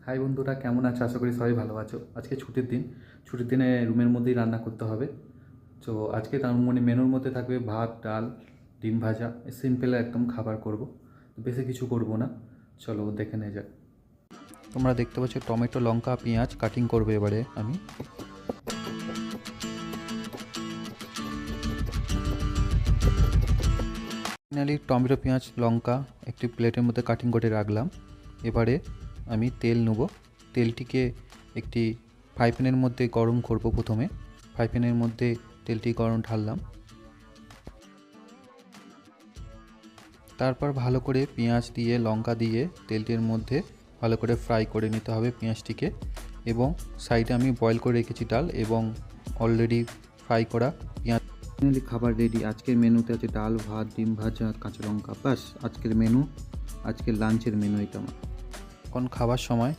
High বন্ধুরা, কেমন আছো? আশা করি সবাই ভালো আছো। আজকে ছুটির দিন, ছুটির দিনে রুমের মধ্যেই রান্না করতে হবে। তো আজকে তার মেনুর মধ্যে থাকবে ভাত, ডাল, ডিম ভাজা, সিম্পল একদম খাবার করব। বেশি কিছু করব না, চলো দেখে নিয়ে যাক। তোমরা দেখতে পাচ্ছ টমেটো, লঙ্কা, পেঁয়াজ কাটিং করবো এবারে আমি। ফাইনালি টমেটো, পেঁয়াজ, লঙ্কা একটি প্লেটের মধ্যে কাটিং করে রাখলাম। এবারে আমি তেল নেব। তেলটিকে একটি ফ্রাই প্যানের মধ্যে গরম করব। প্রথমে ফ্রাই প্যানের মধ্যে তেলটি গরম ঢাললাম। তারপর ভালো করে পেঁয়াজ দিয়ে, লঙ্কা দিয়ে তেলটির মধ্যে ভালো করে ফ্রাই করে নিতে হবে পেঁয়াজটিকে। এবং সাইডে আমি বয়েল করে রেখেছি ডাল এবং অলরেডি ফ্রাই করা পেঁয়াজ। ফাইনালি খাবার রেডি। আজকের মেনুতে আছে ডাল, ভাত, ডিম ভাজা, কাঁচা লঙ্কা। বাস আজকের মেনু, আজকের লাঞ্চের মেনু এটা আমার। এখন খাবার সময়